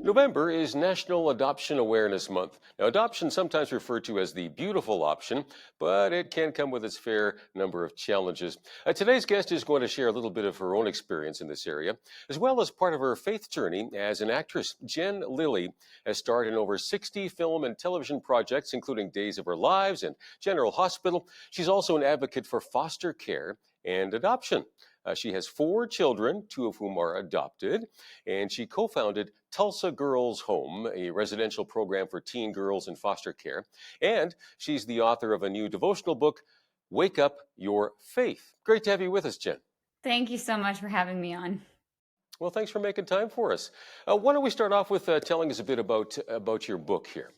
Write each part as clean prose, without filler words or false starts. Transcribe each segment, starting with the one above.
November is National Adoption Awareness Month. Now, adoption sometimes referred to as the beautiful option, but it can come with its fair number of challenges. Today's guest is going to share a little bit of her own experience in this area, as well as part of her faith journey as an actress. Jen Lilley has starred in over 60 film and television projects, including Days of Our Lives and General Hospital. She's also an advocate for foster care and adoption. She has 4 children, 2 of whom are adopted, and she co-founded Tulsa Girls Home, a residential program for teen girls in foster care. And she's the author of a new devotional book, Wake Up Your Faith. Great to have you with us, Jen. Thank you so much for having me on. Well, thanks for making time for us. Why don't we start off with telling us a bit about your book here?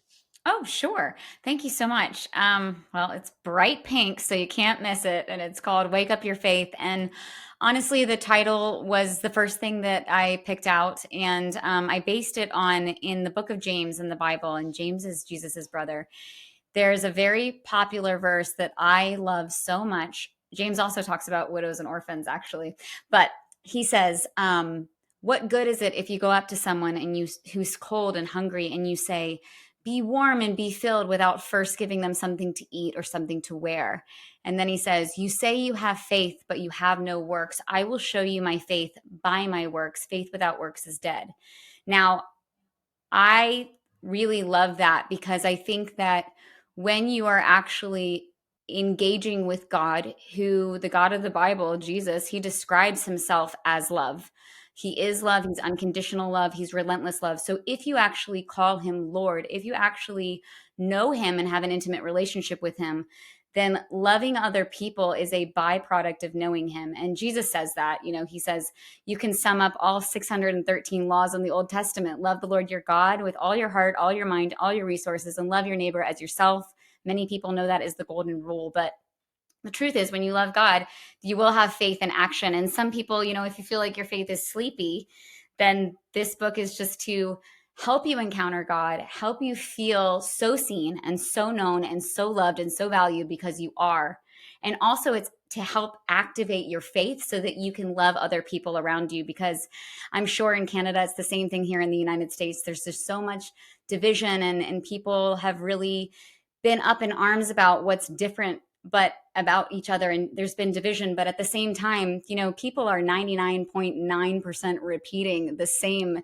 Oh, sure. Thank you so much. Well, it's bright pink, so you can't miss it. And it's called Wake Up Your Faith. And honestly, the title was the first thing that I picked out. And I based it on in the book of James in the Bible. And James is Jesus's brother. There's a very popular verse that I love so much. James also talks about widows and orphans, actually. But he says, what good is it if you go up to someone and who's cold and hungry and you say, be warm and be filled without first giving them something to eat or something to wear. And then he says, you say you have faith, but you have no works. I will show you my faith by my works. Faith without works is dead. Now, I really love that because I think that when you are actually engaging with God, who the God of the Bible, Jesus, he describes himself as love. He is love. He's unconditional love. He's relentless love. So if you actually call him Lord, if you actually know him and have an intimate relationship with him, then loving other people is a byproduct of knowing him. And Jesus says that, he says, you can sum up all 613 laws in the Old Testament. Love the Lord your God with all your heart, all your mind, all your resources, and love your neighbor as yourself. Many people know that is the golden rule, but the truth is, when you love God, you will have faith in action. And some people, if you feel like your faith is sleepy, then this book is just to help you encounter God, help you feel so seen and so known and so loved and so valued because you are. And also it's to help activate your faith so that you can love other people around you, because I'm sure in Canada, it's the same thing here in the United States. There's just so much division and people have really been up in arms about what's different but about each other, and there's been division. But at the same time, people are 99.9% repeating the same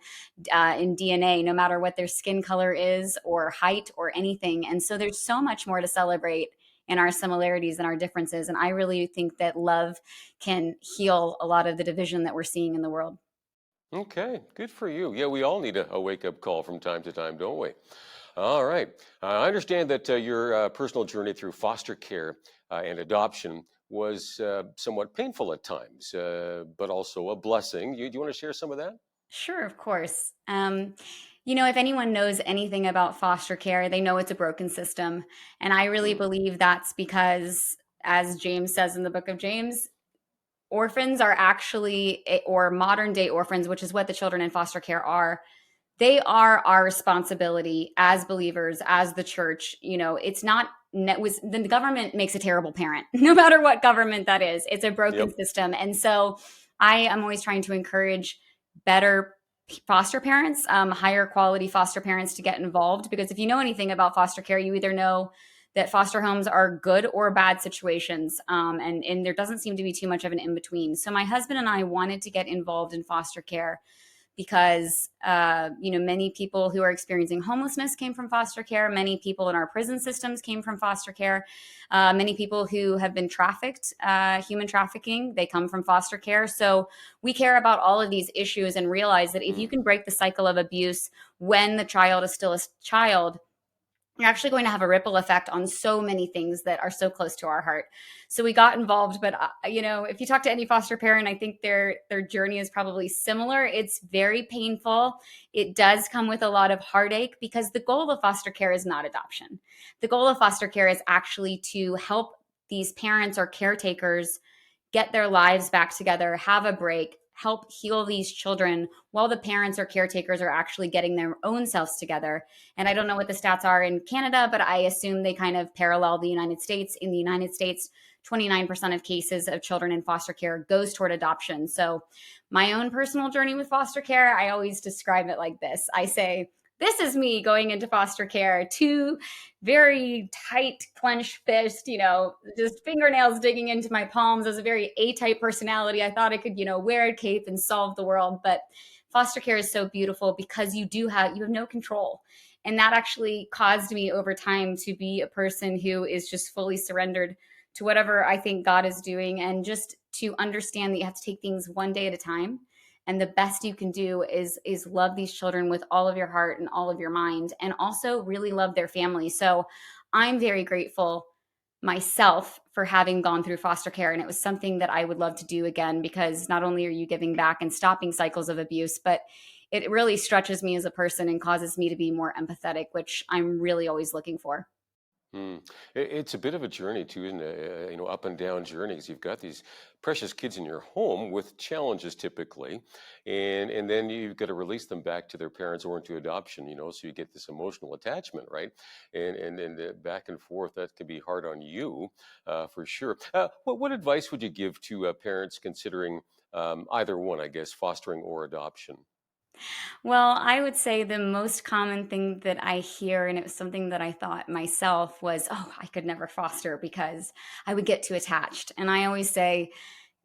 in DNA, no matter what their skin color is or height or anything. And so there's so much more to celebrate in our similarities and our differences. And I really think that love can heal a lot of the division that we're seeing in the world. Okay, good for you. Yeah, we all need a wake-up call from time to time, don't we? All right. I understand that your personal journey through foster care and adoption was somewhat painful at times, but also a blessing. Do you want to share some of that? Sure, of course. If anyone knows anything about foster care, they know it's a broken system. And I really believe that's because, as James says in the book of James, orphans are actually, or modern day orphans, which is what the children in foster care are, they are our responsibility as believers, as the church. It's not, the government makes a terrible parent, no matter what government that is. It's a broken system. And so I am always trying to encourage better foster parents, higher quality foster parents to get involved. Because if you know anything about foster care, you either know that foster homes are good or bad situations. And there doesn't seem to be too much of an in-between. So my husband and I wanted to get involved in foster care because, many people who are experiencing homelessness came from foster care. Many people in our prison systems came from foster care. Many people who have been trafficked, human trafficking, they come from foster care. So we care about all of these issues and realize that if you can break the cycle of abuse when the child is still a child, you're actually going to have a ripple effect on so many things that are so close to our heart. So we got involved, but if you talk to any foster parent, I think their journey is probably similar. It's very painful. It does come with a lot of heartache because the goal of foster care is not adoption. The goal of foster care is actually to help these parents or caretakers get their lives back together, have a break, help heal these children while the parents or caretakers are actually getting their own selves together. And I don't know what the stats are in Canada, but I assume they kind of parallel the United States. In the United States, 29% of cases of children in foster care goes toward adoption. So my own personal journey with foster care, I always describe it like this. I say, this is me going into foster care, two very tight clenched fist, just fingernails digging into my palms. As a very A-type personality, I thought I could, wear a cape and solve the world. But foster care is so beautiful because you have no control. And that actually caused me over time to be a person who is just fully surrendered to whatever I think God is doing, and just to understand that you have to take things one day at a time. And the best you can do is love these children with all of your heart and all of your mind, and also really love their family. So I'm very grateful myself for having gone through foster care, and it was something that I would love to do again, because not only are you giving back and stopping cycles of abuse, but it really stretches me as a person and causes me to be more empathetic, which I'm really always looking for. Hmm. It's a bit of a journey too, isn't it? Up and down journeys. You've got these precious kids in your home with challenges typically, and then you've got to release them back to their parents or into adoption. So you get this emotional attachment, right? And back and forth, that can be hard on you, for sure. What advice would you give to parents considering either one, I guess, fostering or adoption? Well, I would say the most common thing that I hear, and it was something that I thought myself, was, oh, I could never foster because I would get too attached. And I always say,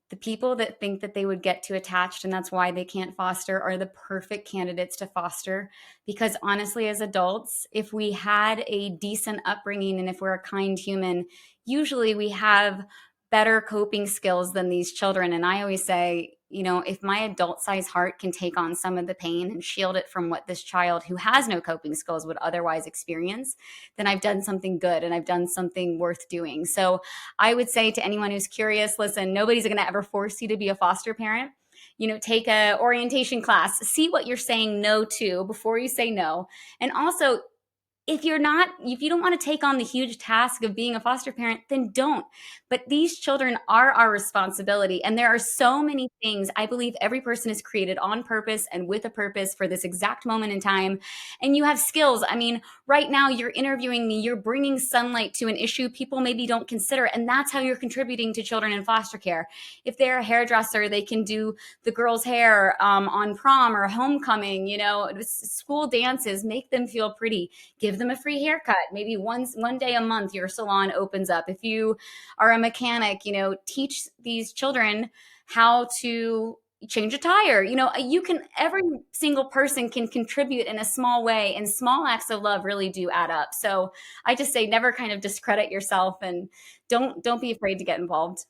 the people that think that they would get too attached and that's why they can't foster are the perfect candidates to foster. Because honestly, as adults, if we had a decent upbringing and if we're a kind human, usually we have better coping skills than these children. And I always say, if my adult size heart can take on some of the pain and shield it from what this child who has no coping skills would otherwise experience, then I've done something good and I've done something worth doing. So I would say to anyone who's curious, listen, nobody's going to ever force you to be a foster parent. Take a orientation class, see what you're saying no to before you say no. And also, if you don't want to take on the huge task of being a foster parent, then don't. But these children are our responsibility. And there are so many things. I believe every person is created on purpose and with a purpose for this exact moment in time. And you have skills. I mean, right now you're interviewing me, you're bringing sunlight to an issue people maybe don't consider. And that's how you're contributing to children in foster care. If they're a hairdresser, they can do the girls' hair on prom or homecoming, school dances, make them feel pretty, give them a free haircut. Maybe one day a month your salon opens up. If you are a mechanic, teach these children how to change a tire. Every single person can contribute in a small way, and small acts of love really do add up. So I just say never kind of discredit yourself, and don't be afraid to get involved.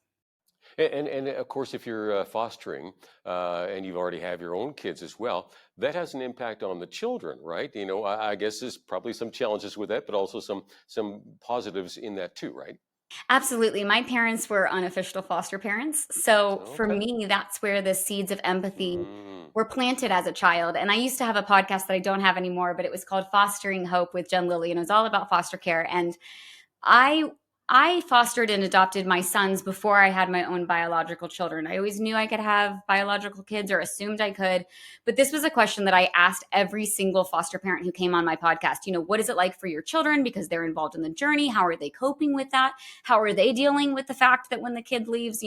And of course, if you're fostering and you already have your own kids as well, that has an impact on the children, right? I guess there's probably some challenges with that, but also some positives in that too, right? Absolutely. My parents were unofficial foster parents. So for Okay. me, that's where the seeds of empathy Mm. were planted as a child. And I used to have a podcast that I don't have anymore, but it was called Fostering Hope with Jen Lilley, and it was all about foster care. And I I fostered and adopted my sons before I had my own biological children. I always knew I could have biological kids, or assumed I could. But this was a question that I asked every single foster parent who came on my podcast. What is it like for your children? Because they're involved in the journey. How are they coping with that? How are they dealing with the fact that when the kid leaves,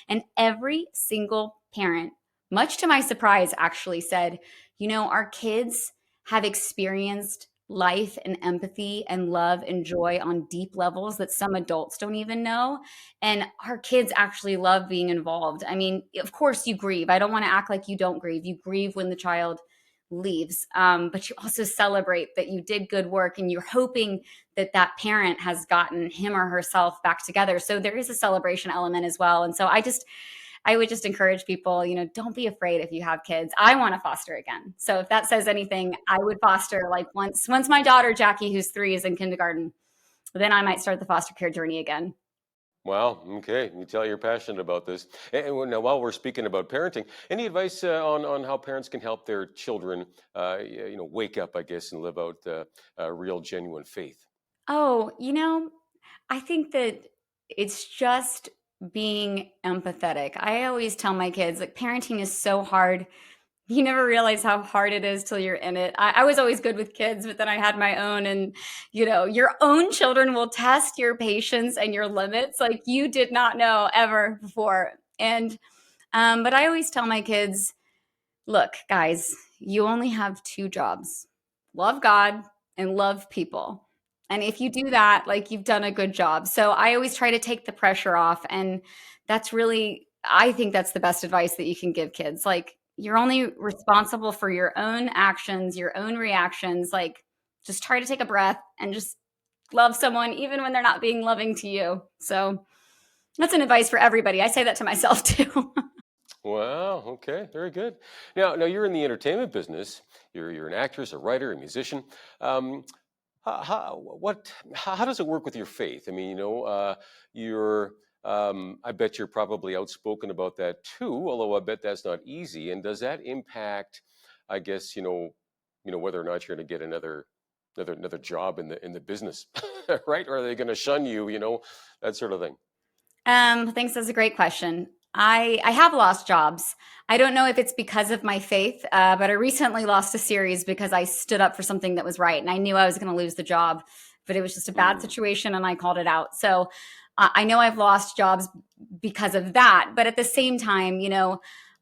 and every single parent, much to my surprise, actually said, our kids have experienced life and empathy and love and joy on deep levels that some adults don't even know. And our kids actually love being involved. I mean, of course, you grieve. I don't want to act like you don't grieve. You grieve when the child leaves, but you also celebrate that you did good work, and you're hoping that that parent has gotten him or herself back together. So there is a celebration element as well. And so I would just encourage people, don't be afraid if you have kids. I want to foster again. So if that says anything, I would foster like once my daughter, Jackie, who's 3, is in kindergarten, then I might start the foster care journey again. Wow. Okay. You tell you're passionate about this. Now, while we're speaking about parenting, any advice on how parents can help their children, wake up, I guess, and live out real, genuine faith? Oh, I think that it's just being empathetic. I always tell my kids, like, parenting is so hard You never realize how hard it is till you're in it. I was always good with kids, but then I had my own, and your own children will test your patience and your limits like you did not know ever before. And but I always tell my kids, look, guys, you only have two jobs: love God and love people. And if you do that, like, you've done a good job. So I always try to take the pressure off. And that's really, I think that's the best advice that you can give kids. Like, you're only responsible for your own actions, your own reactions. Like, just try to take a breath and just love someone, even when they're not being loving to you. So that's an advice for everybody. I say that to myself too. Wow. Okay. Very good. Now you're in the entertainment business. You're an actress, a writer, a musician. Um, how does it work with your faith? I mean, you're. I bet you're probably outspoken about that too. Although I bet that's not easy. And does that impact, I guess, whether or not you're going to get another job in the business, right? Or are they going to shun you? That sort of thing. Thanks. That's a great question. I have lost jobs. I don't know if it's because of my faith, but I recently lost a series because I stood up for something that was right, and I knew I was going to lose the job, but it was just a bad Mm, situation, and I called it out. So I know I've lost jobs because of that, but at the same time,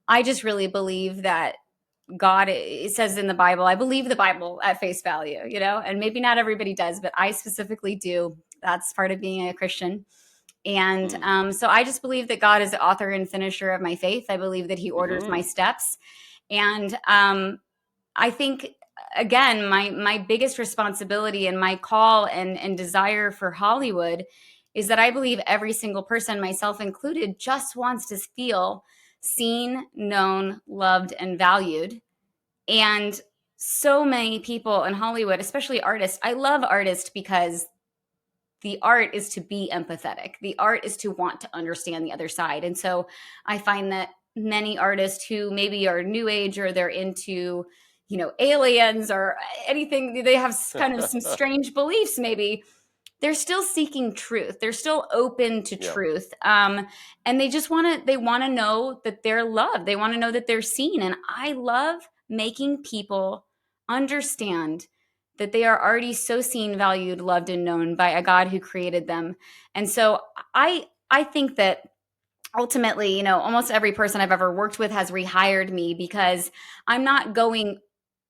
I just really believe that God, it says in the Bible, I believe the Bible at face value, and maybe not everybody does, but I specifically do. That's part of being a Christian. And mm, so I just believe that God is the author and finisher of my faith. I believe that He orders my hmm. steps. And I think, again, my biggest responsibility and my call and desire for Hollywood is that I believe every single person, myself included, just wants to feel seen, known, loved, and valued. And so many people in Hollywood, especially artists, I love artists because the art is to be empathetic. The art is to want to understand the other side. And so I find that many artists who maybe are new age, or they're into, aliens or anything, they have kind of some strange beliefs maybe, they're still seeking truth. They're still open to Yeah. truth. And they want to know that they're loved. They want to know that they're seen. And I love making people understand that they are already so seen, valued, loved, and known by a God who created them. And so I think that ultimately, almost every person I've ever worked with has rehired me because I'm not going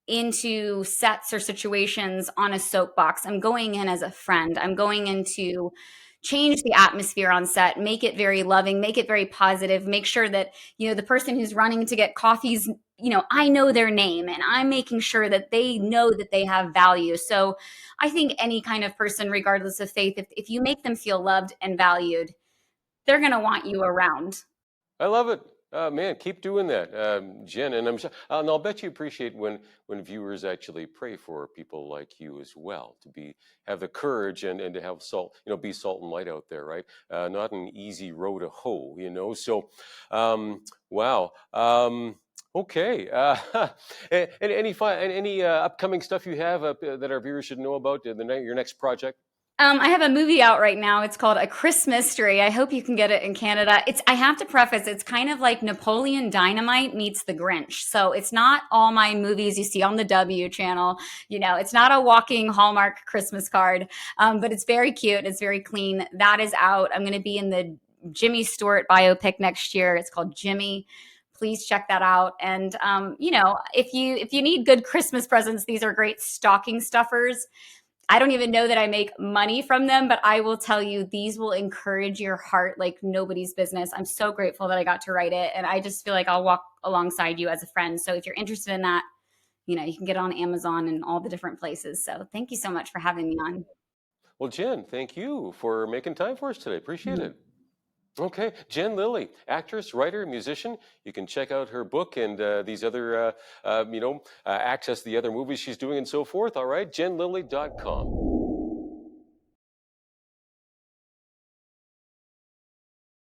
into sets or situations on a soapbox. I'm going in as a friend. I'm going in to change the atmosphere on set, make it very loving, make it very positive, make sure that, the person who's running to get coffees, I know their name, and I'm making sure that they know that they have value. So I think any kind of person, regardless of faith, if you make them feel loved and valued, they're going to want you around. I love it. Man, keep doing that, Jen. And and I'll bet you appreciate when viewers actually pray for people like you as well, to have the courage and to have salt, be salt and light out there, right? Not an easy row to hoe. So, wow. Okay. And any upcoming stuff you have that our viewers should know about your next project? I have a movie out right now. It's called A Christmas Mystery. I hope you can get it in Canada. I have to preface, it's kind of like Napoleon Dynamite meets The Grinch. So it's not all my movies you see on the W channel. It's not a walking Hallmark Christmas card, but it's very cute. It's very clean. That is out. I'm going to be in the Jimmy Stewart biopic next year. It's called Jimmy. Please check that out. And if you need good Christmas presents, these are great stocking stuffers. I don't even know that I make money from them, but I will tell you, these will encourage your heart like nobody's business. I'm so grateful that I got to write it. And I just feel like I'll walk alongside you as a friend. So if you're interested in that, you can get it on Amazon and all the different places. So thank you so much for having me on. Well, Jen, thank you for making time for us today. Appreciate it. Okay, Jen Lilley, actress, writer, musician. You can check out her book and these other, access the other movies she's doing and so forth. All right, jenlilley.com.